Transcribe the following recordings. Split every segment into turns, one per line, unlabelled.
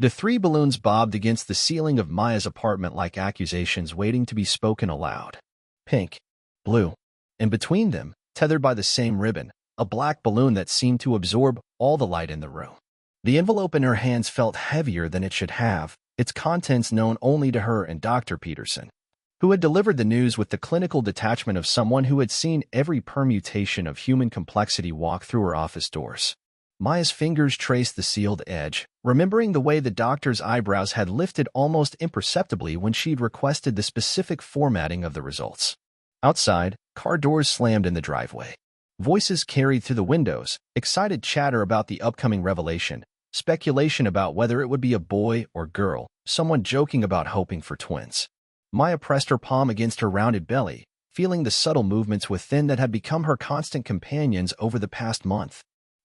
The three balloons bobbed against the ceiling of Maya's apartment like accusations waiting to be spoken aloud. Pink, blue, and between them, tethered by the same ribbon, a black balloon that seemed to absorb all the light in the room. The envelope in her hands felt heavier than it should have, its contents known only to her and Dr. Peterson, who had delivered the news with the clinical detachment of someone who had seen every permutation of human complexity walk through her office doors. Maya's fingers traced the sealed edge, remembering the way the doctor's eyebrows had lifted almost imperceptibly when she'd requested the specific formatting of the results. Outside, car doors slammed in the driveway. Voices carried through the windows, excited chatter about the upcoming revelation, speculation about whether it would be a boy or girl, someone joking about hoping for twins. Maya pressed her palm against her rounded belly, feeling the subtle movements within that had become her constant companions over the past month.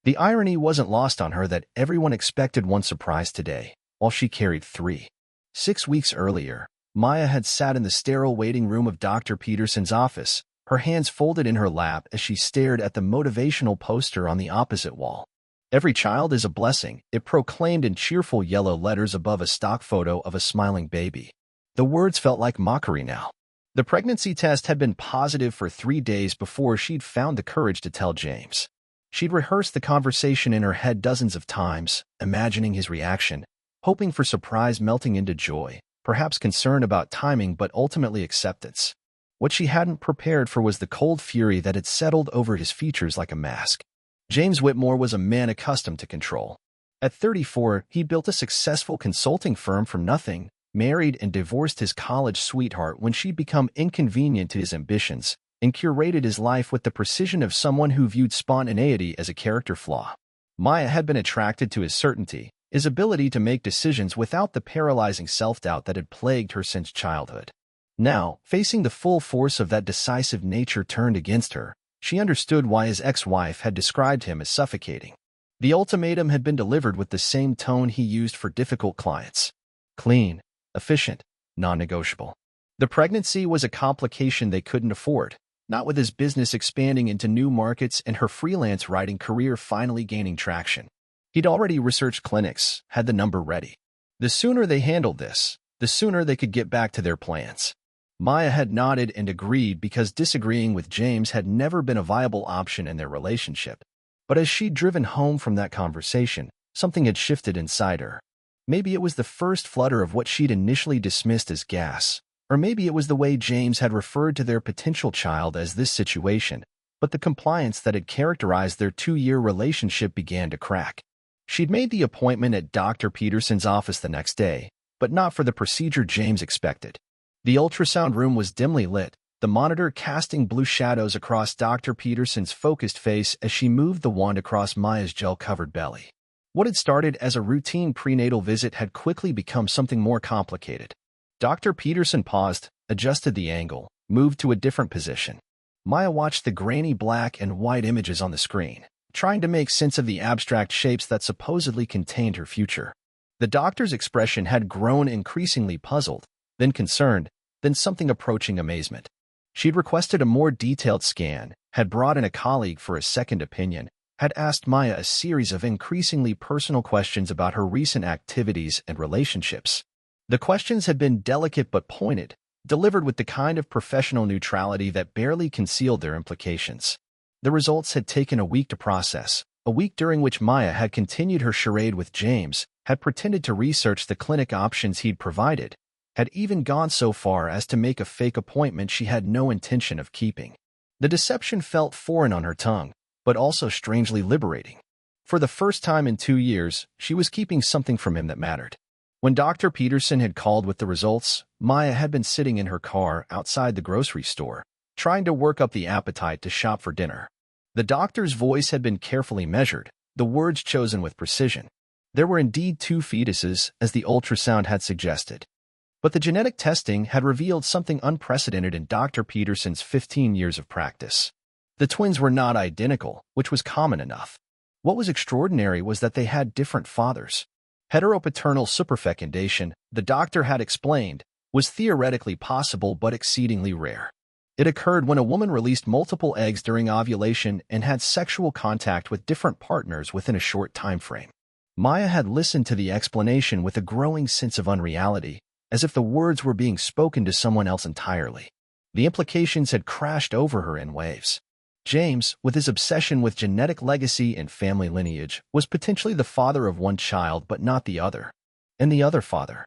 The irony wasn't lost on her that everyone expected one surprise today, while she carried three. 6 weeks earlier, Maya had sat in the sterile waiting room of Dr. Peterson's office, her hands folded in her lap as she stared at the motivational poster on the opposite wall. "Every child is a blessing," it proclaimed in cheerful yellow letters above a stock photo of a smiling baby. The words felt like mockery now. The pregnancy test had been positive for 3 days before she'd found the courage to tell James. She'd rehearsed the conversation in her head dozens of times, imagining his reaction, hoping for surprise melting into joy, perhaps concern about timing but ultimately acceptance. What she hadn't prepared for was the cold fury that had settled over his features like a mask. James Whitmore was a man accustomed to control. At 34, he'd built a successful consulting firm from nothing, married and divorced his college sweetheart when she'd become inconvenient to his ambitions, and curated his life with the precision of someone who viewed spontaneity as a character flaw. Maya had been attracted to his certainty, his ability to make decisions without the paralyzing self-doubt that had plagued her since childhood. Now, facing the full force of that decisive nature turned against her, she understood why his ex-wife had described him as suffocating. The ultimatum had been delivered with the same tone he used for difficult clients. Clean, efficient, non-negotiable. The pregnancy was a complication they couldn't afford, not with his business expanding into new markets and her freelance writing career finally gaining traction. He'd already researched clinics, had the number ready. The sooner they handled this, the sooner they could get back to their plans. Maya had nodded and agreed because disagreeing with James had never been a viable option in their relationship. But as she'd driven home from that conversation, something had shifted inside her. Maybe it was the first flutter of what she'd initially dismissed as gas, or maybe it was the way James had referred to their potential child as this situation, but the compliance that had characterized their 2-year relationship began to crack. She'd made the appointment at Dr. Peterson's office the next day, but not for the procedure James expected. The ultrasound room was dimly lit, the monitor casting blue shadows across Dr. Peterson's focused face as she moved the wand across Maya's gel-covered belly. What had started as a routine prenatal visit had quickly become something more complicated. Dr. Peterson paused, adjusted the angle, moved to a different position. Maya watched the grainy black and white images on the screen, trying to make sense of the abstract shapes that supposedly contained her future. The doctor's expression had grown increasingly puzzled, then concerned, then something approaching amazement. She'd requested a more detailed scan, had brought in a colleague for a second opinion, had asked Maya a series of increasingly personal questions about her recent activities and relationships. The questions had been delicate but pointed, delivered with the kind of professional neutrality that barely concealed their implications. The results had taken a week to process, a week during which Maya had continued her charade with James, had pretended to research the clinic options he'd provided, had even gone so far as to make a fake appointment she had no intention of keeping. The deception felt foreign on her tongue, but also strangely liberating. For the first time in 2 years, she was keeping something from him that mattered. When Dr. Peterson had called with the results, Maya had been sitting in her car outside the grocery store, trying to work up the appetite to shop for dinner. The doctor's voice had been carefully measured, the words chosen with precision. There were indeed 2 fetuses, as the ultrasound had suggested. But the genetic testing had revealed something unprecedented in Dr. Peterson's 15 years of practice. The twins were not identical, which was common enough. What was extraordinary was that they had different fathers. Heteropaternal superfecundation, the doctor had explained, was theoretically possible but exceedingly rare. It occurred when a woman released multiple eggs during ovulation and had sexual contact with different partners within a short time frame. Maya had listened to the explanation with a growing sense of unreality, as if the words were being spoken to someone else entirely. The implications had crashed over her in waves. James, with his obsession with genetic legacy and family lineage, was potentially the father of one child but not the other. And the other father.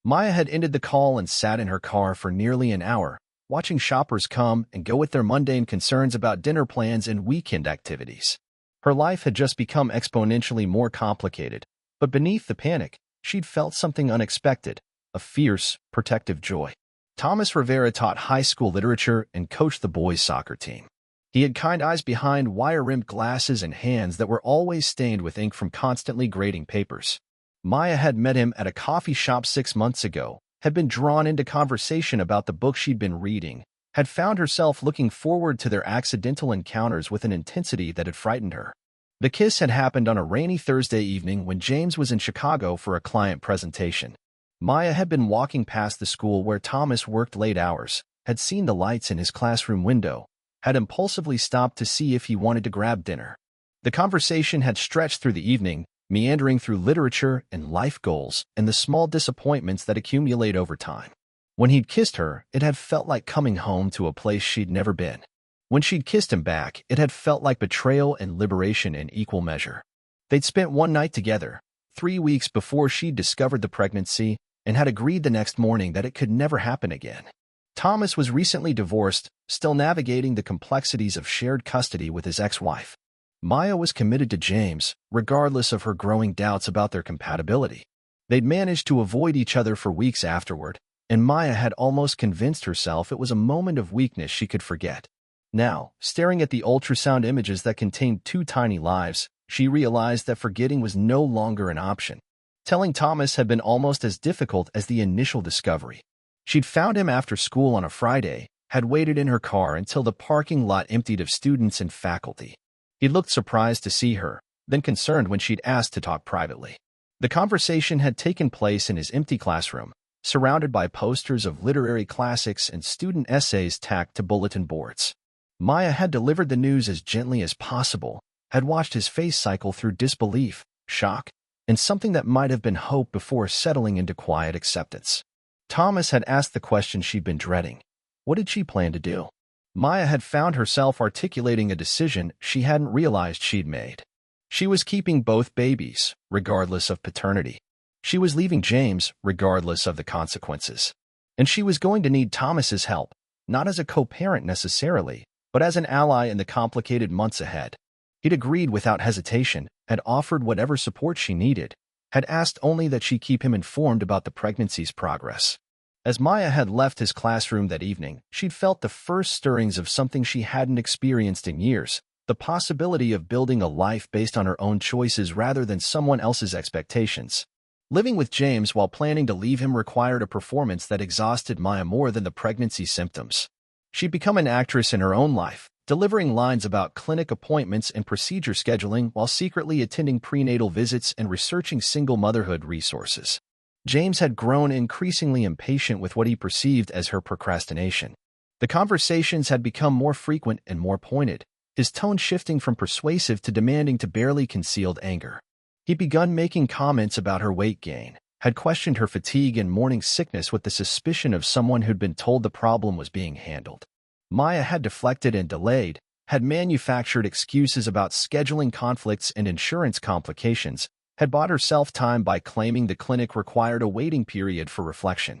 Maya had ended the call and sat in her car for nearly an hour, watching shoppers come and go with their mundane concerns about dinner plans and weekend activities. Her life had just become exponentially more complicated, but beneath the panic, she'd felt something unexpected, a fierce, protective joy. Thomas Rivera taught high school literature and coached the boys' soccer team. He had kind eyes behind wire-rimmed glasses and hands that were always stained with ink from constantly grading papers. Maya had met him at a coffee shop 6 months ago, had been drawn into conversation about the book she'd been reading, had found herself looking forward to their accidental encounters with an intensity that had frightened her. The kiss had happened on a rainy Thursday evening when James was in Chicago for a client presentation. Maya had been walking past the school where Thomas worked late hours, had seen the lights in his classroom window, had impulsively stopped to see if he wanted to grab dinner. The conversation had stretched through the evening, meandering through literature and life goals and the small disappointments that accumulate over time. When he'd kissed her, it had felt like coming home to a place she'd never been. When she'd kissed him back, it had felt like betrayal and liberation in equal measure. They'd spent one night together, 3 weeks before she'd discovered the pregnancy, and had agreed the next morning that it could never happen again. Thomas was recently divorced, still navigating the complexities of shared custody with his ex-wife. Maya was committed to James, regardless of her growing doubts about their compatibility. They'd managed to avoid each other for weeks afterward, and Maya had almost convinced herself it was a moment of weakness she could forget. Now, staring at the ultrasound images that contained 2 tiny lives, she realized that forgetting was no longer an option. Telling Thomas had been almost as difficult as the initial discovery. She'd found him after school on a Friday, had waited in her car until the parking lot emptied of students and faculty. He looked surprised to see her, then concerned when she'd asked to talk privately. The conversation had taken place in his empty classroom, surrounded by posters of literary classics and student essays tacked to bulletin boards. Maya had delivered the news as gently as possible, had watched his face cycle through disbelief, shock, and something that might have been hope before settling into quiet acceptance. Thomas had asked the question she'd been dreading. What did she plan to do? Maya had found herself articulating a decision she hadn't realized she'd made. She was keeping both babies, regardless of paternity. She was leaving James, regardless of the consequences. And she was going to need Thomas's help, not as a co-parent necessarily, but as an ally in the complicated months ahead. He'd agreed without hesitation, had offered whatever support she needed, had asked only that she keep him informed about the pregnancy's progress. As Maya had left his classroom that evening, she'd felt the first stirrings of something she hadn't experienced in years, the possibility of building a life based on her own choices rather than someone else's expectations. Living with James while planning to leave him required a performance that exhausted Maya more than the pregnancy symptoms. She'd become an actress in her own life, delivering lines about clinic appointments and procedure scheduling while secretly attending prenatal visits and researching single motherhood resources. James had grown increasingly impatient with what he perceived as her procrastination. The conversations had become more frequent and more pointed, his tone shifting from persuasive to demanding to barely concealed anger. He'd begun making comments about her weight gain, had questioned her fatigue and morning sickness with the suspicion of someone who'd been told the problem was being handled. Maya had deflected and delayed, had manufactured excuses about scheduling conflicts and insurance complications, had bought herself time by claiming the clinic required a waiting period for reflection.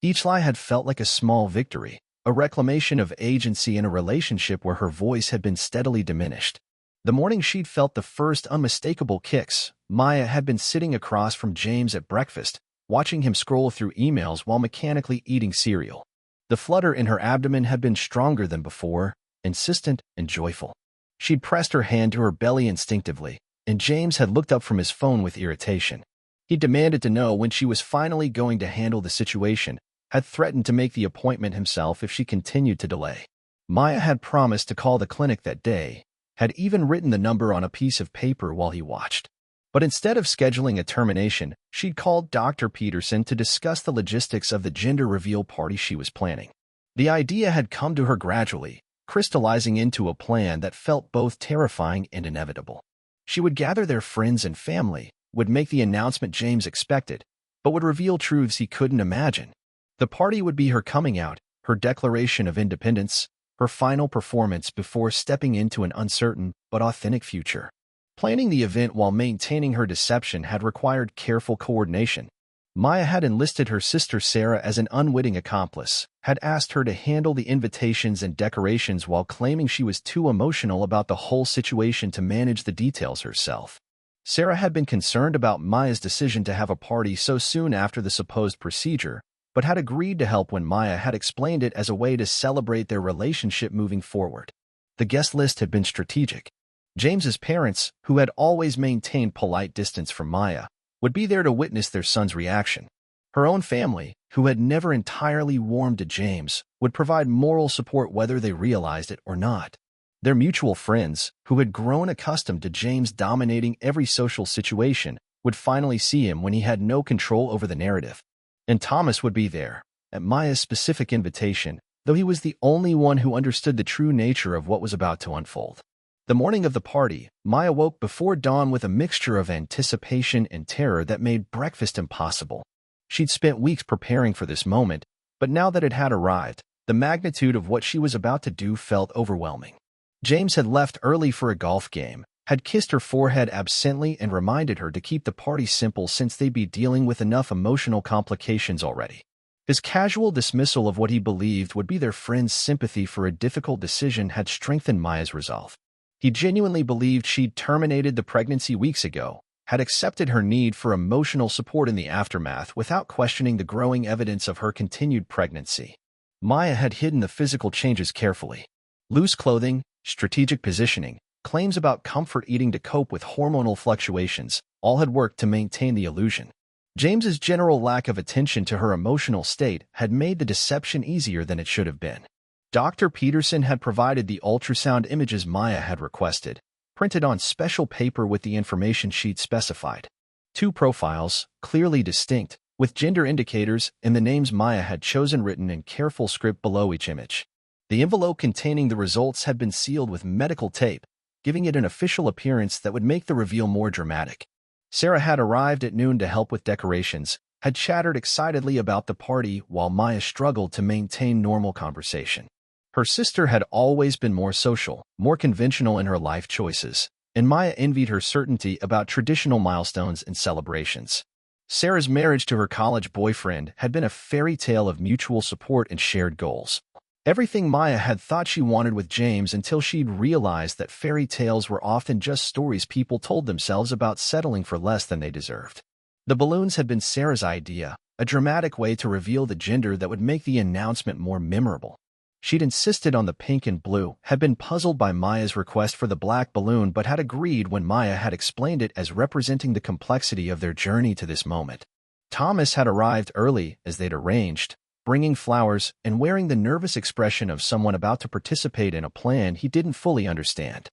Each lie had felt like a small victory, a reclamation of agency in a relationship where her voice had been steadily diminished. The morning she'd felt the first unmistakable kicks, Maya had been sitting across from James at breakfast, watching him scroll through emails while mechanically eating cereal. The flutter in her abdomen had been stronger than before, insistent and joyful. She'd pressed her hand to her belly instinctively, and James had looked up from his phone with irritation. He demanded to know when she was finally going to handle the situation, had threatened to make the appointment himself if she continued to delay. Maya had promised to call the clinic that day, had even written the number on a piece of paper while he watched. But instead of scheduling a termination, she'd called Dr. Peterson to discuss the logistics of the gender reveal party she was planning. The idea had come to her gradually, crystallizing into a plan that felt both terrifying and inevitable. She would gather their friends and family, would make the announcement James expected, but would reveal truths he couldn't imagine. The party would be her coming out, her declaration of independence, her final performance before stepping into an uncertain but authentic future. Planning the event while maintaining her deception had required careful coordination. Maya had enlisted her sister Sarah as an unwitting accomplice, had asked her to handle the invitations and decorations while claiming she was too emotional about the whole situation to manage the details herself. Sarah had been concerned about Maya's decision to have a party so soon after the supposed procedure, but had agreed to help when Maya had explained it as a way to celebrate their relationship moving forward. The guest list had been strategic. James's parents, who had always maintained polite distance from Maya, would be there to witness their son's reaction. Her own family, who had never entirely warmed to James, would provide moral support whether they realized it or not. Their mutual friends, who had grown accustomed to James dominating every social situation, would finally see him when he had no control over the narrative. And Thomas would be there, at Maya's specific invitation, though he was the only one who understood the true nature of what was about to unfold. The morning of the party, Maya woke before dawn with a mixture of anticipation and terror that made breakfast impossible. She'd spent weeks preparing for this moment, but now that it had arrived, the magnitude of what she was about to do felt overwhelming. James had left early for a golf game, had kissed her forehead absently and reminded her to keep the party simple since they'd be dealing with enough emotional complications already. His casual dismissal of what he believed would be their friend's sympathy for a difficult decision had strengthened Maya's resolve. He genuinely believed she'd terminated the pregnancy weeks ago, had accepted her need for emotional support in the aftermath without questioning the growing evidence of her continued pregnancy. Maya had hidden the physical changes carefully. Loose clothing, strategic positioning, claims about comfort eating to cope with hormonal fluctuations, all had worked to maintain the illusion. James's general lack of attention to her emotional state had made the deception easier than it should have been. Dr. Peterson had provided the ultrasound images Maya had requested, printed on special paper with the information she'd specified. 2 profiles, clearly distinct, with gender indicators and the names Maya had chosen written in careful script below each image. The envelope containing the results had been sealed with medical tape, giving it an official appearance that would make the reveal more dramatic. Sarah had arrived at noon to help with decorations, had chattered excitedly about the party while Maya struggled to maintain normal conversation. Her sister had always been more social, more conventional in her life choices, and Maya envied her certainty about traditional milestones and celebrations. Sarah's marriage to her college boyfriend had been a fairy tale of mutual support and shared goals. Everything Maya had thought she wanted with James until she'd realized that fairy tales were often just stories people told themselves about settling for less than they deserved. The balloons had been Sarah's idea, a dramatic way to reveal the gender that would make the announcement more memorable. She'd insisted on the pink and blue, had been puzzled by Maya's request for the black balloon but had agreed when Maya had explained it as representing the complexity of their journey to this moment. Thomas had arrived early, as they'd arranged, bringing flowers and wearing the nervous expression of someone about to participate in a plan he didn't fully understand.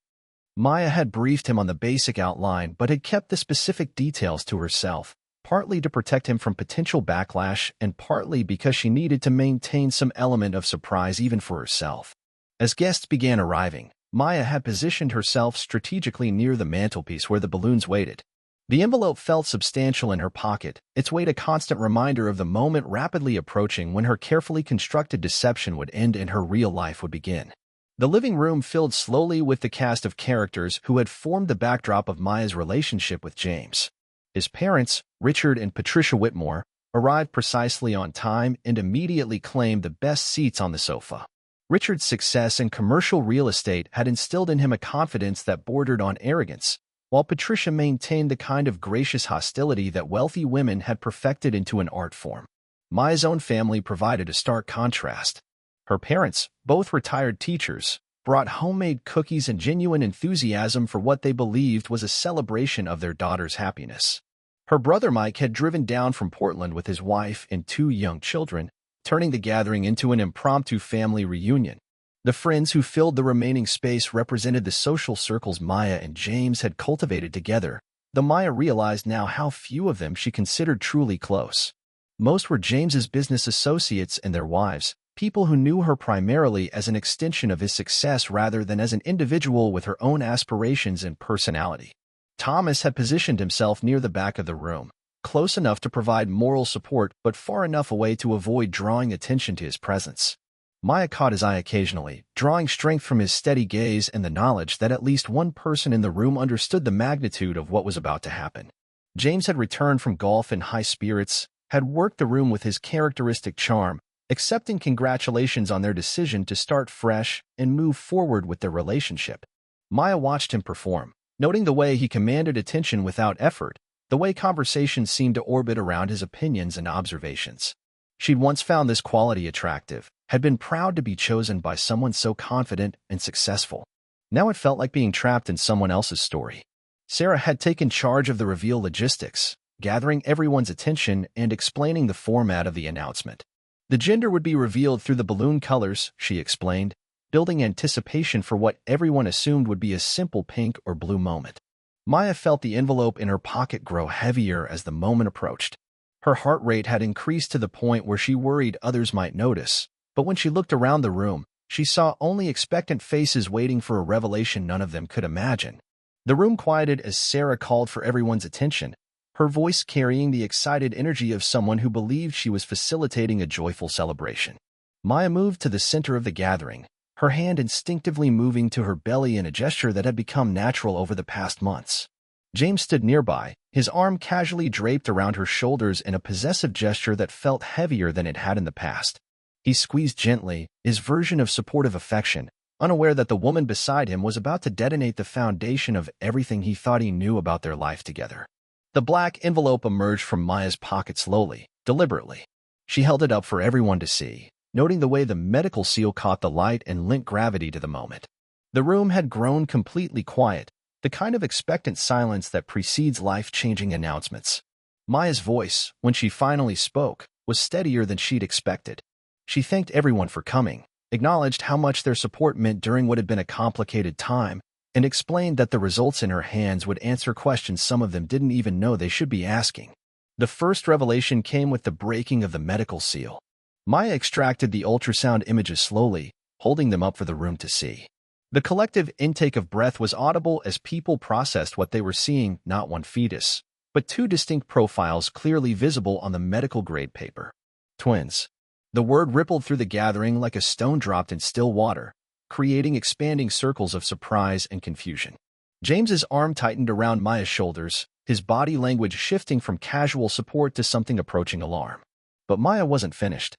Maya had briefed him on the basic outline but had kept the specific details to herself, partly to protect him from potential backlash and partly because she needed to maintain some element of surprise even for herself. As guests began arriving, Maya had positioned herself strategically near the mantelpiece where the balloons waited. The envelope felt substantial in her pocket, its weight a constant reminder of the moment rapidly approaching when her carefully constructed deception would end and her real life would begin. The living room filled slowly with the cast of characters who had formed the backdrop of Maya's relationship with James. His parents, Richard and Patricia Whitmore, arrived precisely on time and immediately claimed the best seats on the sofa. Richard's success in commercial real estate had instilled in him a confidence that bordered on arrogance, while Patricia maintained the kind of gracious hostility that wealthy women had perfected into an art form. Maya's own family provided a stark contrast. Her parents, both retired teachers, brought homemade cookies and genuine enthusiasm for what they believed was a celebration of their daughter's happiness. Her brother Mike had driven down from Portland with his wife and 2 young children, turning the gathering into an impromptu family reunion. The friends who filled the remaining space represented the social circles Maya and James had cultivated together, though Maya realized now how few of them she considered truly close. Most were James's business associates and their wives, people who knew her primarily as an extension of his success rather than as an individual with her own aspirations and personality. Thomas had positioned himself near the back of the room, close enough to provide moral support but far enough away to avoid drawing attention to his presence. Maya caught his eye occasionally, drawing strength from his steady gaze and the knowledge that at least one person in the room understood the magnitude of what was about to happen. James had returned from golf in high spirits, had worked the room with his characteristic charm, accepting congratulations on their decision to start fresh and move forward with their relationship. Maya watched him perform, noting the way he commanded attention without effort, the way conversations seemed to orbit around his opinions and observations. She'd once found this quality attractive, had been proud to be chosen by someone so confident and successful. Now it felt like being trapped in someone else's story. Sarah had taken charge of the reveal logistics, gathering everyone's attention and explaining the format of the announcement. The gender would be revealed through the balloon colors, she explained, building anticipation for what everyone assumed would be a simple pink or blue moment. Maya felt the envelope in her pocket grow heavier as the moment approached. Her heart rate had increased to the point where she worried others might notice, but when she looked around the room, she saw only expectant faces waiting for a revelation none of them could imagine. The room quieted as Sarah called for everyone's attention, her voice carrying the excited energy of someone who believed she was facilitating a joyful celebration. Maya moved to the center of the gathering, her hand instinctively moving to her belly in a gesture that had become natural over the past months. James stood nearby, his arm casually draped around her shoulders in a possessive gesture that felt heavier than it had in the past. He squeezed gently, his version of supportive affection, unaware that the woman beside him was about to detonate the foundation of everything he thought he knew about their life together. The black envelope emerged from Maya's pocket slowly, deliberately. She held it up for everyone to see, noting the way the medical seal caught the light and lent gravity to the moment. The room had grown completely quiet, the kind of expectant silence that precedes life-changing announcements. Maya's voice, when she finally spoke, was steadier than she'd expected. She thanked everyone for coming, acknowledged how much their support meant during what had been a complicated time, and explained that the results in her hands would answer questions some of them didn't even know they should be asking. The first revelation came with the breaking of the medical seal. Maya extracted the ultrasound images slowly, holding them up for the room to see. The collective intake of breath was audible as people processed what they were seeing, not one fetus, but two distinct profiles clearly visible on the medical-grade paper. Twins. The word rippled through the gathering like a stone dropped in still water, creating expanding circles of surprise and confusion. James's arm tightened around Maya's shoulders, his body language shifting from casual support to something approaching alarm. But Maya wasn't finished.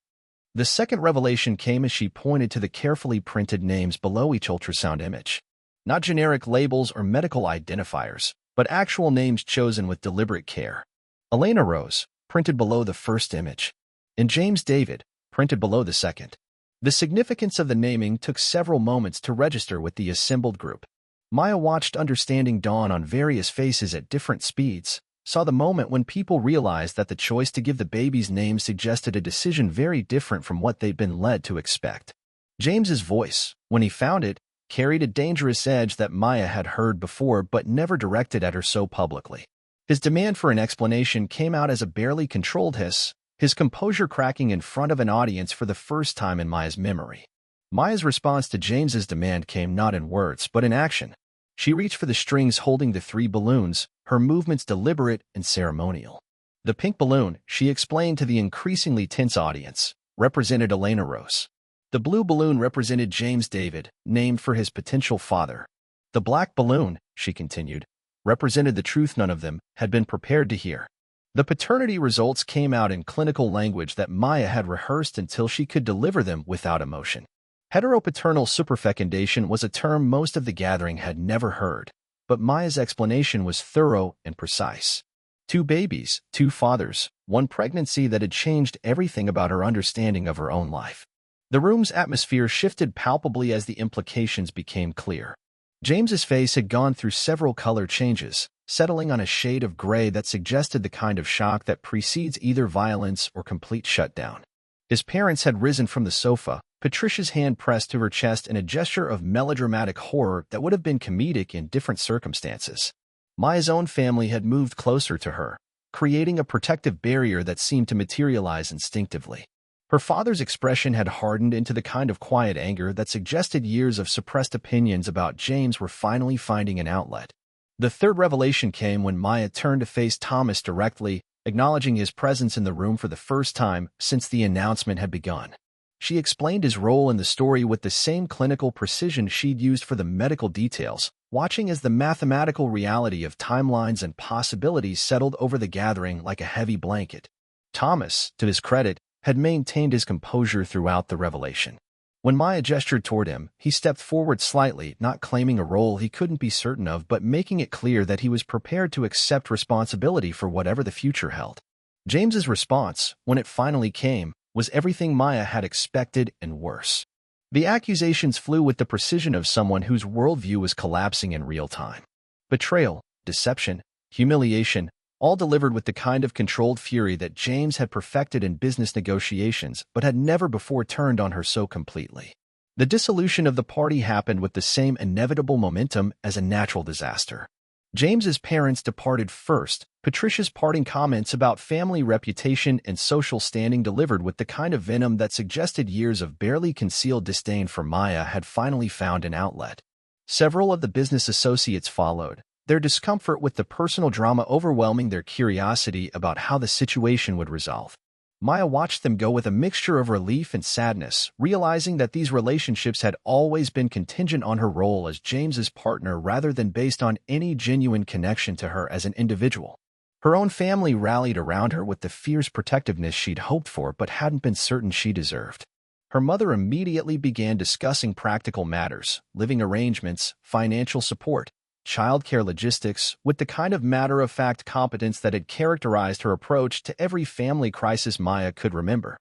The second revelation came as she pointed to the carefully printed names below each ultrasound image. Not generic labels or medical identifiers, but actual names chosen with deliberate care. Elena Rose, printed below the first image, and James David, printed below the second. The significance of the naming took several moments to register with the assembled group. Maya watched understanding dawn on various faces at different speeds, saw the moment when people realized that the choice to give the baby's name suggested a decision very different from what they'd been led to expect. James's voice, when he found it, carried a dangerous edge that Maya had heard before but never directed at her so publicly. His demand for an explanation came out as a barely controlled hiss, his composure cracking in front of an audience for the first time in Maya's memory. Maya's response to James's demand came not in words but in action. She reached for the strings holding the three balloons, her movements deliberate and ceremonial. The pink balloon, she explained to the increasingly tense audience, represented Elena Rose. The blue balloon represented James David, named for his potential father. The black balloon, she continued, represented the truth none of them had been prepared to hear. The paternity results came out in clinical language that Maya had rehearsed until she could deliver them without emotion. Heteropaternal superfecundation was a term most of the gathering had never heard, but Maya's explanation was thorough and precise. 2 babies, 2 fathers, 1 pregnancy that had changed everything about her understanding of her own life. The room's atmosphere shifted palpably as the implications became clear. James's face had gone through several color changes, settling on a shade of gray that suggested the kind of shock that precedes either violence or complete shutdown. His parents had risen from the sofa, Patricia's hand pressed to her chest in a gesture of melodramatic horror that would have been comedic in different circumstances. Maya's own family had moved closer to her, creating a protective barrier that seemed to materialize instinctively. Her father's expression had hardened into the kind of quiet anger that suggested years of suppressed opinions about James were finally finding an outlet. The third revelation came when Maya turned to face Thomas directly, acknowledging his presence in the room for the first time since the announcement had begun. She explained his role in the story with the same clinical precision she'd used for the medical details, watching as the mathematical reality of timelines and possibilities settled over the gathering like a heavy blanket. Thomas, to his credit, had maintained his composure throughout the revelation. When Maya gestured toward him, he stepped forward slightly, not claiming a role he couldn't be certain of but making it clear that he was prepared to accept responsibility for whatever the future held. James's response, when it finally came, was everything Maya had expected and worse. The accusations flew with the precision of someone whose worldview was collapsing in real time. Betrayal, deception, humiliation, all delivered with the kind of controlled fury that James had perfected in business negotiations but had never before turned on her so completely. The dissolution of the party happened with the same inevitable momentum as a natural disaster. James's parents departed first, Patricia's parting comments about family reputation and social standing delivered with the kind of venom that suggested years of barely concealed disdain for Maya had finally found an outlet. Several of the business associates followed, their discomfort with the personal drama overwhelming their curiosity about how the situation would resolve. Maya watched them go with a mixture of relief and sadness, realizing that these relationships had always been contingent on her role as James's partner rather than based on any genuine connection to her as an individual. Her own family rallied around her with the fierce protectiveness she'd hoped for but hadn't been certain she deserved. Her mother immediately began discussing practical matters, living arrangements, financial support, childcare logistics, with the kind of matter-of-fact competence that had characterized her approach to every family crisis Maya could remember.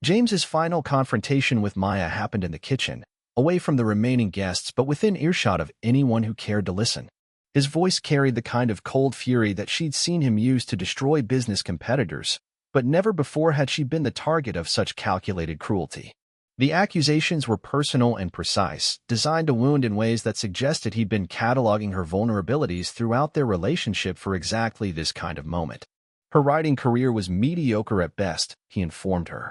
James's final confrontation with Maya happened in the kitchen, away from the remaining guests but within earshot of anyone who cared to listen. His voice carried the kind of cold fury that she'd seen him use to destroy business competitors, but never before had she been the target of such calculated cruelty. The accusations were personal and precise, designed to wound in ways that suggested he'd been cataloging her vulnerabilities throughout their relationship for exactly this kind of moment. Her writing career was mediocre at best, he informed her.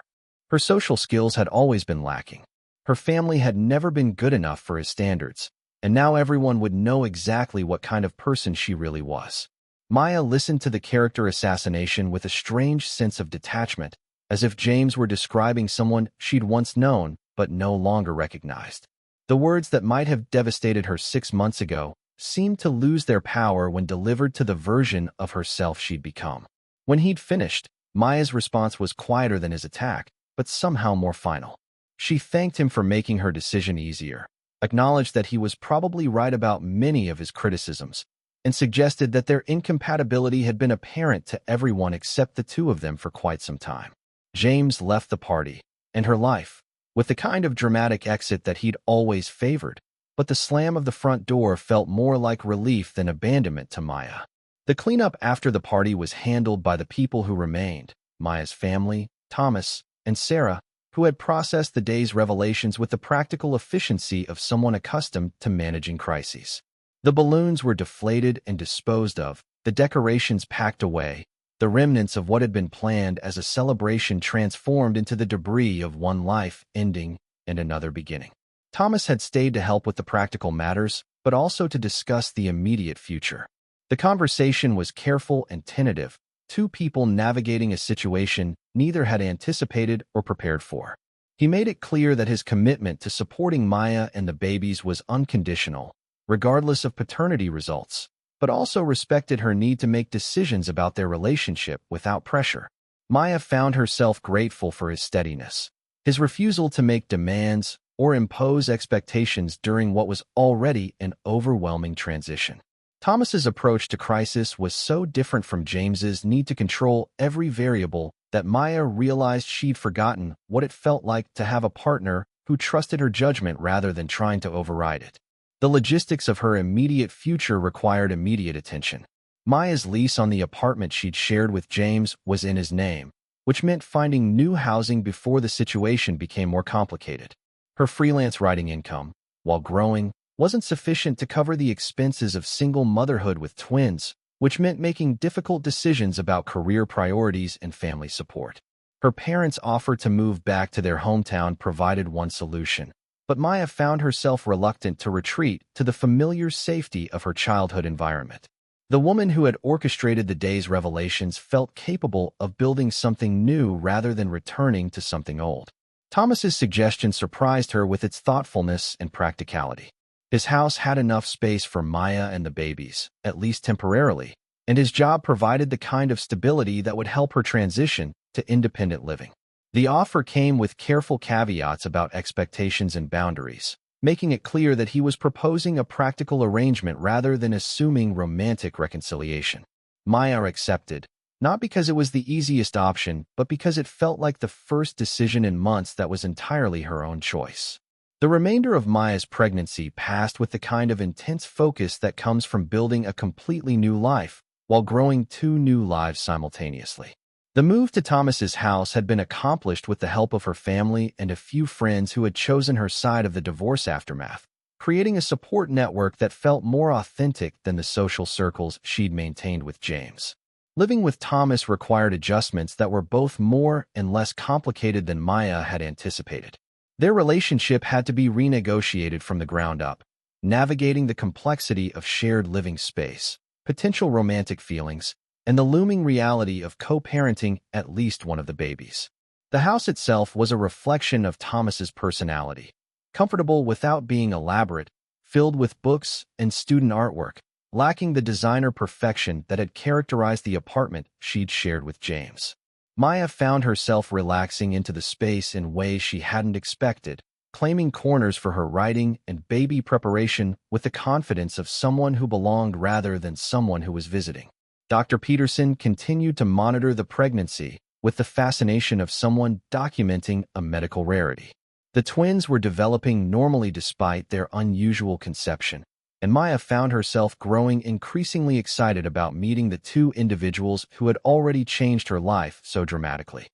Her social skills had always been lacking. Her family had never been good enough for his standards, and now everyone would know exactly what kind of person she really was. Maya listened to the character assassination with a strange sense of detachment, as if James were describing someone she'd once known but no longer recognized. The words that might have devastated her 6 months ago seemed to lose their power when delivered to the version of herself she'd become. When he'd finished, Maya's response was quieter than his attack, but somehow more final. She thanked him for making her decision easier, acknowledged that he was probably right about many of his criticisms, and suggested that their incompatibility had been apparent to everyone except the two of them for quite some time. James left the party, and her life, with the kind of dramatic exit that he'd always favored, but the slam of the front door felt more like relief than abandonment to Maya. The cleanup after the party was handled by the people who remained, Maya's family, Thomas, and Sarah, who had processed the day's revelations with the practical efficiency of someone accustomed to managing crises. The balloons were deflated and disposed of, the decorations packed away, the remnants of what had been planned as a celebration transformed into the debris of one life ending and another beginning. Thomas had stayed to help with the practical matters, but also to discuss the immediate future. The conversation was careful and tentative, two people navigating a situation neither had anticipated or prepared for. He made it clear that his commitment to supporting Maya and the babies was unconditional, regardless of paternity results, but also respected her need to make decisions about their relationship without pressure. Maya found herself grateful for his steadiness, his refusal to make demands or impose expectations during what was already an overwhelming transition. Thomas's approach to crisis was so different from James's need to control every variable that Maya realized she'd forgotten what it felt like to have a partner who trusted her judgment rather than trying to override it. The logistics of her immediate future required immediate attention. Maya's lease on the apartment she'd shared with James was in his name, which meant finding new housing before the situation became more complicated. Her freelance writing income, while growing, wasn't sufficient to cover the expenses of single motherhood with twins, which meant making difficult decisions about career priorities and family support. Her parents' offer to move back to their hometown provided one solution, but Maya found herself reluctant to retreat to the familiar safety of her childhood environment. The woman who had orchestrated the day's revelations felt capable of building something new rather than returning to something old. Thomas's suggestion surprised her with its thoughtfulness and practicality. His house had enough space for Maya and the babies, at least temporarily, and his job provided the kind of stability that would help her transition to independent living. The offer came with careful caveats about expectations and boundaries, making it clear that he was proposing a practical arrangement rather than assuming romantic reconciliation. Maya accepted, not because it was the easiest option, but because it felt like the first decision in months that was entirely her own choice. The remainder of Maya's pregnancy passed with the kind of intense focus that comes from building a completely new life while growing two new lives simultaneously. The move to Thomas's house had been accomplished with the help of her family and a few friends who had chosen her side of the divorce aftermath, creating a support network that felt more authentic than the social circles she'd maintained with James. Living with Thomas required adjustments that were both more and less complicated than Maya had anticipated. Their relationship had to be renegotiated from the ground up, navigating the complexity of shared living space, potential romantic feelings, and the looming reality of co-parenting at least one of the babies. The house itself was a reflection of Thomas's personality, comfortable without being elaborate, filled with books and student artwork, lacking the designer perfection that had characterized the apartment she'd shared with James. Maya found herself relaxing into the space in ways she hadn't expected, claiming corners for her writing and baby preparation with the confidence of someone who belonged rather than someone who was visiting. Dr. Peterson continued to monitor the pregnancy with the fascination of someone documenting a medical rarity. The twins were developing normally despite their unusual conception, and Maya found herself growing increasingly excited about meeting the two individuals who had already changed her life so dramatically.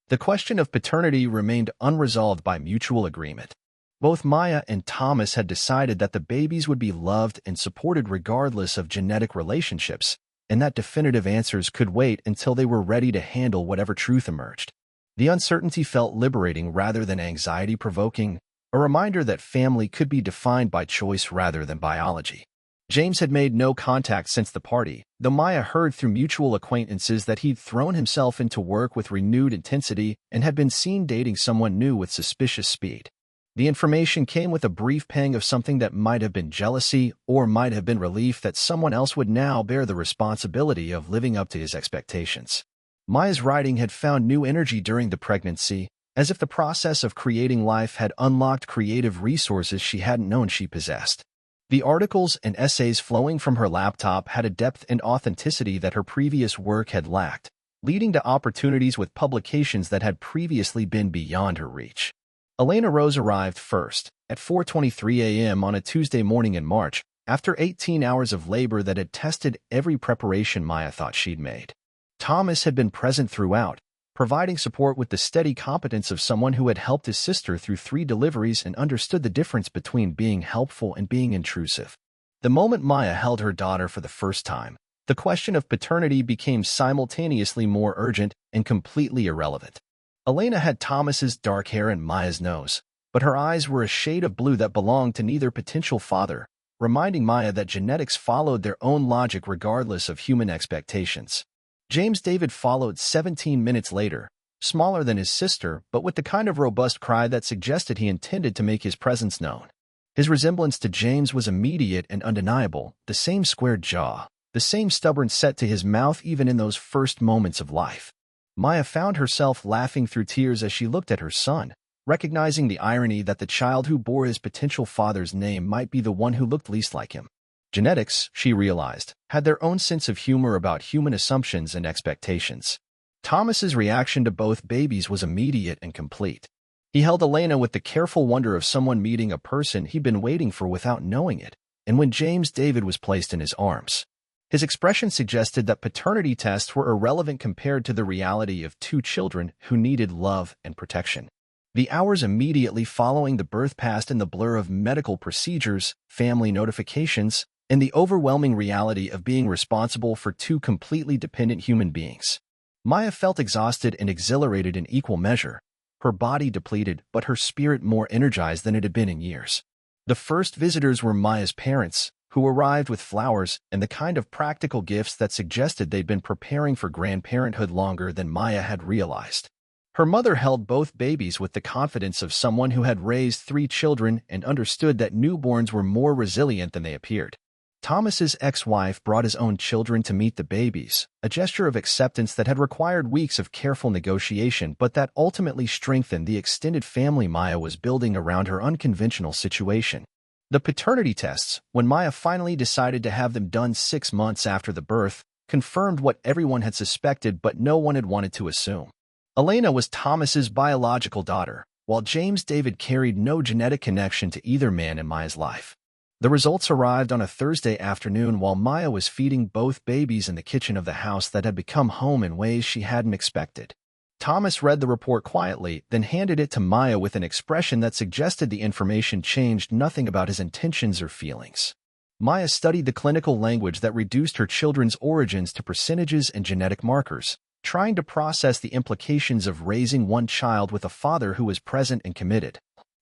The question of paternity remained unresolved by mutual agreement. Both Maya and Thomas had decided that the babies would be loved and supported regardless of genetic relationships, and that definitive answers could wait until they were ready to handle whatever truth emerged. The uncertainty felt liberating rather than anxiety-provoking, a reminder that family could be defined by choice rather than biology. James had made no contact since the party, though Maya heard through mutual acquaintances that he'd thrown himself into work with renewed intensity and had been seen dating someone new with suspicious speed. The information came with a brief pang of something that might have been jealousy or might have been relief that someone else would now bear the responsibility of living up to his expectations. Maya's writing had found new energy during the pregnancy, as if the process of creating life had unlocked creative resources she hadn't known she possessed. The articles and essays flowing from her laptop had a depth and authenticity that her previous work had lacked, leading to opportunities with publications that had previously been beyond her reach. Elena Rose arrived first, at 4:23 a.m. on a Tuesday morning in March, after 18 hours of labor that had tested every preparation Maya thought she'd made. Thomas had been present throughout, providing support with the steady competence of someone who had helped his sister through 3 deliveries and understood the difference between being helpful and being intrusive. The moment Maya held her daughter for the first time, the question of paternity became simultaneously more urgent and completely irrelevant. Elena had Thomas's dark hair and Maya's nose, but her eyes were a shade of blue that belonged to neither potential father, reminding Maya that genetics followed their own logic regardless of human expectations. James David followed 17 minutes later, smaller than his sister, but with the kind of robust cry that suggested he intended to make his presence known. His resemblance to James was immediate and undeniable, the same squared jaw, the same stubborn set to his mouth even in those first moments of life. Maya found herself laughing through tears as she looked at her son, recognizing the irony that the child who bore his potential father's name might be the one who looked least like him. Genetics, she realized, had their own sense of humor about human assumptions and expectations. Thomas's reaction to both babies was immediate and complete. He held Elena with the careful wonder of someone meeting a person he'd been waiting for without knowing it, and when James David was placed in his arms, his expression suggested that paternity tests were irrelevant compared to the reality of 2 children who needed love and protection. The hours immediately following the birth passed in the blur of medical procedures, family notifications, and the overwhelming reality of being responsible for 2 completely dependent human beings. Maya felt exhausted and exhilarated in equal measure, her body depleted but her spirit more energized than it had been in years. The first visitors were Maya's parents, who arrived with flowers and the kind of practical gifts that suggested they'd been preparing for grandparenthood longer than Maya had realized. Her mother held both babies with the confidence of someone who had raised 3 children and understood that newborns were more resilient than they appeared. Thomas's ex-wife brought his own children to meet the babies, a gesture of acceptance that had required weeks of careful negotiation but that ultimately strengthened the extended family Maya was building around her unconventional situation. The paternity tests, when Maya finally decided to have them done 6 months after the birth, confirmed what everyone had suspected but no one had wanted to assume. Elena was Thomas's biological daughter, while James David carried no genetic connection to either man in Maya's life. The results arrived on a Thursday afternoon while Maya was feeding both babies in the kitchen of the house that had become home in ways she hadn't expected. Thomas read the report quietly, then handed it to Maya with an expression that suggested the information changed nothing about his intentions or feelings. Maya studied the clinical language that reduced her children's origins to percentages and genetic markers, trying to process the implications of raising one child with a father who was present and committed,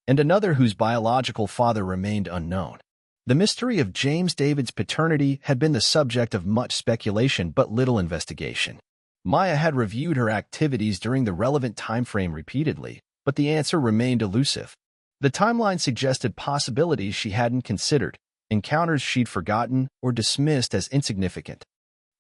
and another whose biological father remained unknown. The mystery of James David's paternity had been the subject of much speculation but little investigation. Maya had reviewed her activities during the relevant timeframe repeatedly, but the answer remained elusive. The timeline suggested possibilities she hadn't considered, encounters she'd forgotten or dismissed as insignificant.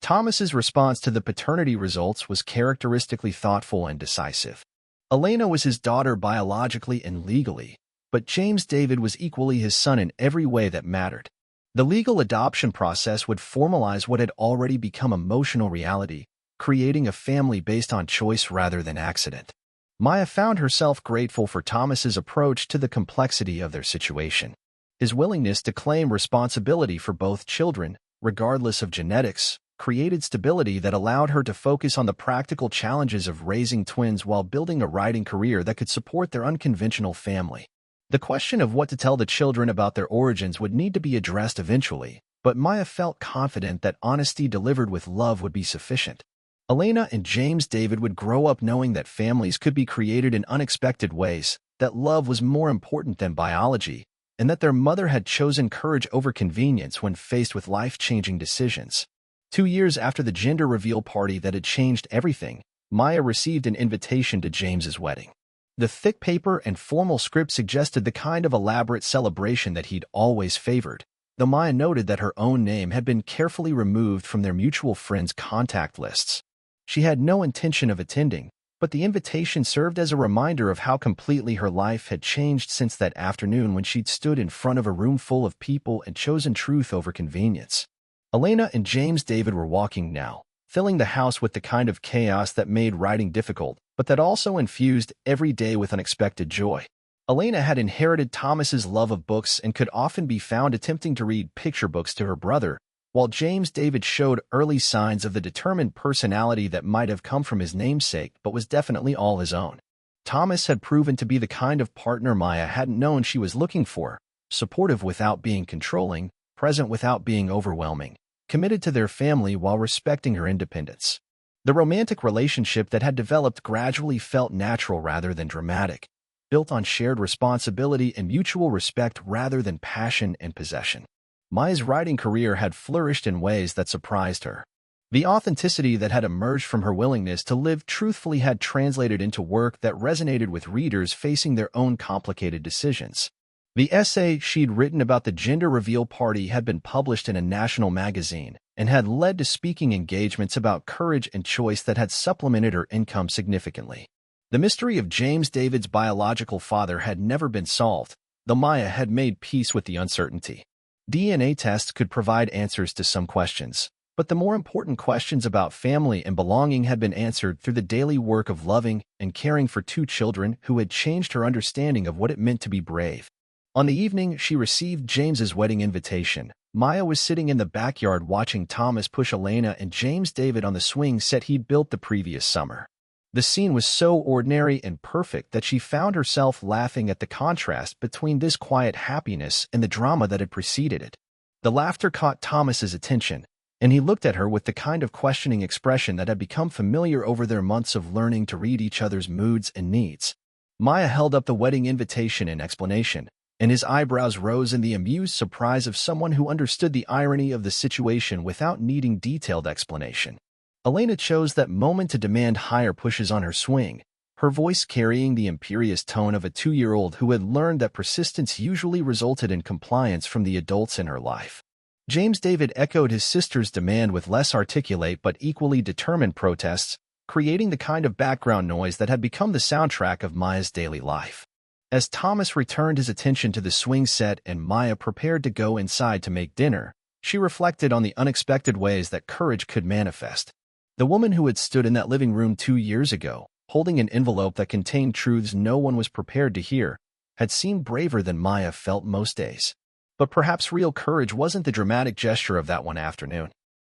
Thomas's response to the paternity results was characteristically thoughtful and decisive. Elena was his daughter biologically and legally, but James David was equally his son in every way that mattered. The legal adoption process would formalize what had already become emotional reality, creating a family based on choice rather than accident. Maya found herself grateful for Thomas's approach to the complexity of their situation. His willingness to claim responsibility for both children, regardless of genetics, created stability that allowed her to focus on the practical challenges of raising twins while building a writing career that could support their unconventional family. The question of what to tell the children about their origins would need to be addressed eventually, but Maya felt confident that honesty delivered with love would be sufficient. Elena and James David would grow up knowing that families could be created in unexpected ways, that love was more important than biology, and that their mother had chosen courage over convenience when faced with life-changing decisions. 2 years after the gender reveal party that had changed everything, Maya received an invitation to James's wedding. The thick paper and formal script suggested the kind of elaborate celebration that he'd always favored, though Maya noted that her own name had been carefully removed from their mutual friends' contact lists. She had no intention of attending, but the invitation served as a reminder of how completely her life had changed since that afternoon when she'd stood in front of a room full of people and chosen truth over convenience. Elena and James David were walking now, filling the house with the kind of chaos that made writing difficult, but that also infused every day with unexpected joy. Elena had inherited Thomas's love of books and could often be found attempting to read picture books to her brother, while James David showed early signs of the determined personality that might have come from his namesake but was definitely all his own. Thomas had proven to be the kind of partner Maya hadn't known she was looking for, supportive without being controlling, present without being overwhelming, committed to their family while respecting her independence. The romantic relationship that had developed gradually felt natural rather than dramatic, built on shared responsibility and mutual respect rather than passion and possession. Maya's writing career had flourished in ways that surprised her. The authenticity that had emerged from her willingness to live truthfully had translated into work that resonated with readers facing their own complicated decisions. The essay she'd written about the gender reveal party had been published in a national magazine and had led to speaking engagements about courage and choice that had supplemented her income significantly. The mystery of James David's biological father had never been solved, though Maya had made peace with the uncertainty. DNA tests could provide answers to some questions, but the more important questions about family and belonging had been answered through the daily work of loving and caring for 2 children who had changed her understanding of what it meant to be brave. On the evening she received James's wedding invitation, Maya was sitting in the backyard watching Thomas push Elena and James David on the swing set he'd built the previous summer. The scene was so ordinary and perfect that she found herself laughing at the contrast between this quiet happiness and the drama that had preceded it. The laughter caught Thomas's attention, and he looked at her with the kind of questioning expression that had become familiar over their months of learning to read each other's moods and needs. Maya held up the wedding invitation in explanation, and his eyebrows rose in the amused surprise of someone who understood the irony of the situation without needing detailed explanation. Elena chose that moment to demand higher pushes on her swing, her voice carrying the imperious tone of a 2-year-old who had learned that persistence usually resulted in compliance from the adults in her life. James David echoed his sister's demand with less articulate but equally determined protests, creating the kind of background noise that had become the soundtrack of Maya's daily life. As Thomas returned his attention to the swing set and Maya prepared to go inside to make dinner, she reflected on the unexpected ways that courage could manifest. The woman who had stood in that living room 2 years ago, holding an envelope that contained truths no one was prepared to hear, had seemed braver than Maya felt most days. But perhaps real courage wasn't the dramatic gesture of that one afternoon.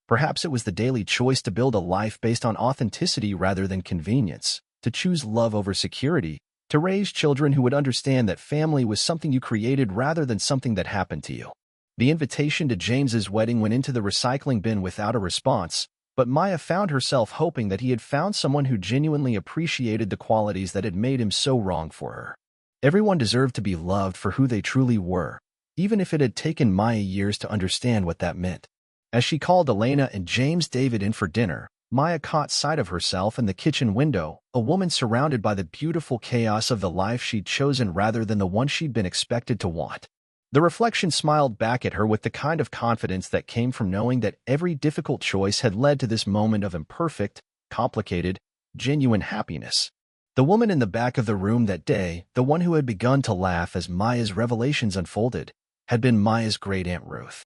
Perhaps it was the daily choice to build a life based on authenticity rather than convenience, to choose love over security, to raise children who would understand that family was something you created rather than something that happened to you. The invitation to James's wedding went into the recycling bin without a response, but Maya found herself hoping that he had found someone who genuinely appreciated the qualities that had made him so wrong for her. Everyone deserved to be loved for who they truly were, even if it had taken Maya years to understand what that meant. As she called Elena and James David in for dinner, Maya caught sight of herself in the kitchen window, a woman surrounded by the beautiful chaos of the life she'd chosen rather than the one she'd been expected to want. The reflection smiled back at her with the kind of confidence that came from knowing that every difficult choice had led to this moment of imperfect, complicated, genuine happiness. The woman in the back of the room that day, the one who had begun to laugh as Maya's revelations unfolded, had been Maya's great-aunt Ruth.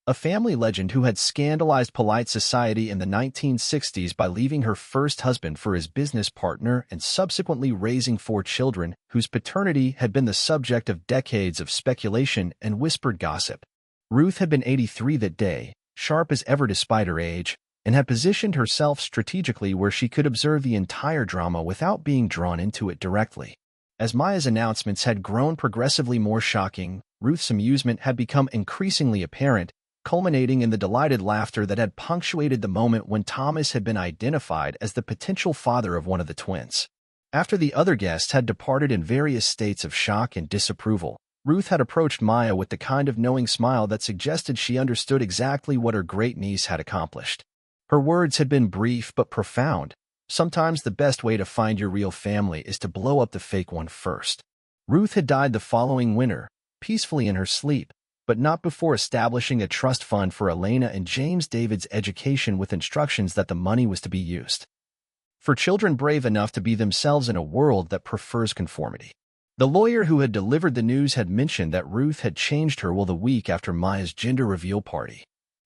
A family legend who had scandalized polite society in the 1960s by leaving her first husband for his business partner and subsequently raising 4 children whose paternity had been the subject of decades of speculation and whispered gossip. Ruth had been 83 that day, sharp as ever despite her age, and had positioned herself strategically where she could observe the entire drama without being drawn into it directly. As Maya's announcements had grown progressively more shocking, Ruth's amusement had become increasingly apparent, culminating in the delighted laughter that had punctuated the moment when Thomas had been identified as the potential father of one of the twins. After the other guests had departed in various states of shock and disapproval, Ruth had approached Maya with the kind of knowing smile that suggested she understood exactly what her great-niece had accomplished. Her words had been brief but profound. Sometimes the best way to find your real family is to blow up the fake one first. Ruth had died the following winter, peacefully in her sleep, but not before establishing a trust fund for Elena and James David's education with instructions that the money was to be used for children brave enough to be themselves in a world that prefers conformity. The lawyer who had delivered the news had mentioned that Ruth had changed her will the week after Maya's gender reveal party,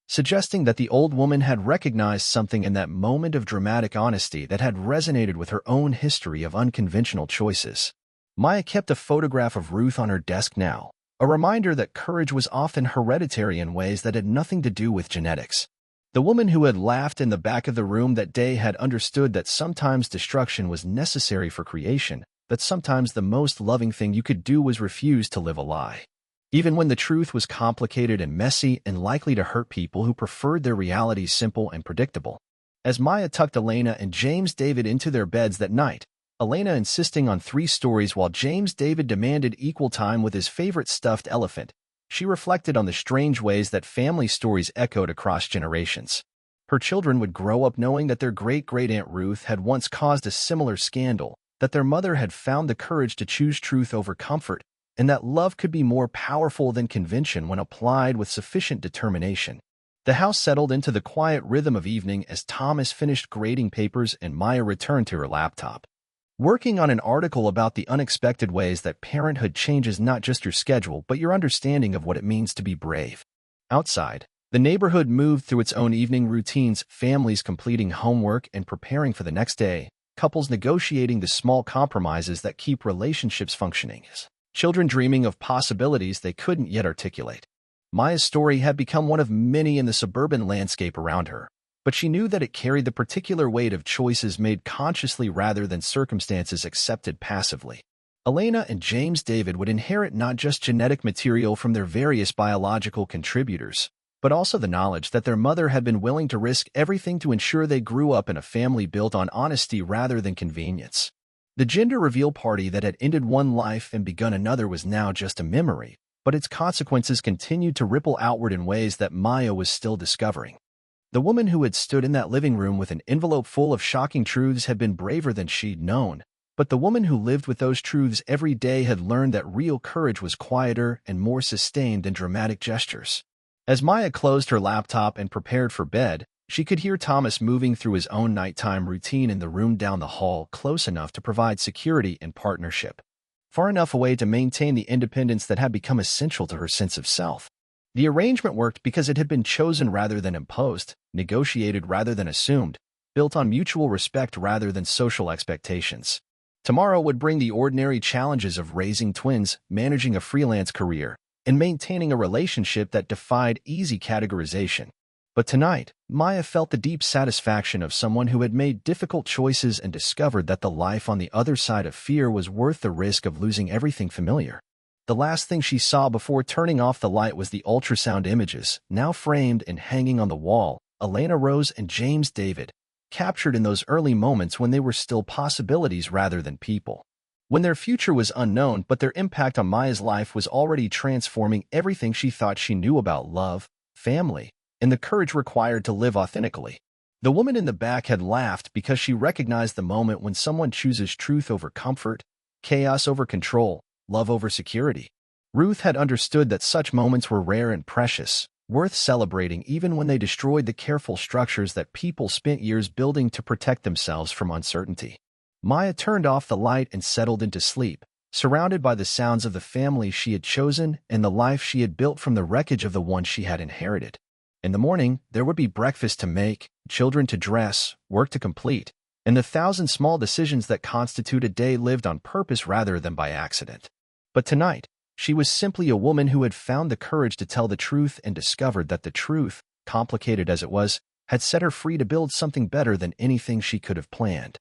suggesting that the old woman had recognized something in that moment of dramatic honesty that had resonated with her own history of unconventional choices. Maya kept a photograph of Ruth on her desk now, a reminder that courage was often hereditary in ways that had nothing to do with genetics. The woman who had laughed in the back of the room that day had understood that sometimes destruction was necessary for creation, that sometimes the most loving thing you could do was refuse to live a lie. Even when the truth was complicated and messy and likely to hurt people who preferred their realities simple and predictable. As Maya tucked Elena and James David into their beds that night, Elena insisting on 3 stories while James David demanded equal time with his favorite stuffed elephant, she reflected on the strange ways that family stories echoed across generations. Her children would grow up knowing that their great-great-aunt Ruth had once caused a similar scandal, that their mother had found the courage to choose truth over comfort, and that love could be more powerful than convention when applied with sufficient determination. The house settled into the quiet rhythm of evening as Thomas finished grading papers and Maya returned to her laptop, working on an article about the unexpected ways that parenthood changes not just your schedule but your understanding of what it means to be brave. Outside, the neighborhood moved through its own evening routines, families completing homework and preparing for the next day, couples negotiating the small compromises that keep relationships functioning, children dreaming of possibilities they couldn't yet articulate. Maya's story had become one of many in the suburban landscape around her, but she knew that it carried the particular weight of choices made consciously rather than circumstances accepted passively. Elena and James David would inherit not just genetic material from their various biological contributors, but also the knowledge that their mother had been willing to risk everything to ensure they grew up in a family built on honesty rather than convenience. The gender reveal party that had ended one life and begun another was now just a memory, but its consequences continued to ripple outward in ways that Maya was still discovering. The woman who had stood in that living room with an envelope full of shocking truths had been braver than she'd known, but the woman who lived with those truths every day had learned that real courage was quieter and more sustained than dramatic gestures. As Maya closed her laptop and prepared for bed, she could hear Thomas moving through his own nighttime routine in the room down the hall, close enough to provide security and partnership, far enough away to maintain the independence that had become essential to her sense of self. The arrangement worked because it had been chosen rather than imposed, negotiated rather than assumed, built on mutual respect rather than social expectations. Tomorrow would bring the ordinary challenges of raising twins, managing a freelance career, and maintaining a relationship that defied easy categorization. But tonight, Maya felt the deep satisfaction of someone who had made difficult choices and discovered that the life on the other side of fear was worth the risk of losing everything familiar. The last thing she saw before turning off the light was the ultrasound images, now framed and hanging on the wall, Elena Rose and James David, captured in those early moments when they were still possibilities rather than people. When their future was unknown, but their impact on Maya's life was already transforming everything she thought she knew about love, family, and the courage required to live authentically. The woman in the back had laughed because she recognized the moment when someone chooses truth over comfort, chaos over control, love over security. Ruth had understood that such moments were rare and precious, worth celebrating even when they destroyed the careful structures that people spent years building to protect themselves from uncertainty. Maya turned off the light and settled into sleep, surrounded by the sounds of the family she had chosen and the life she had built from the wreckage of the one she had inherited. In the morning, there would be breakfast to make, children to dress, work to complete, and the thousand small decisions that constitute a day lived on purpose rather than by accident. But tonight, she was simply a woman who had found the courage to tell the truth and discovered that the truth, complicated as it was, had set her free to build something better than anything she could have planned.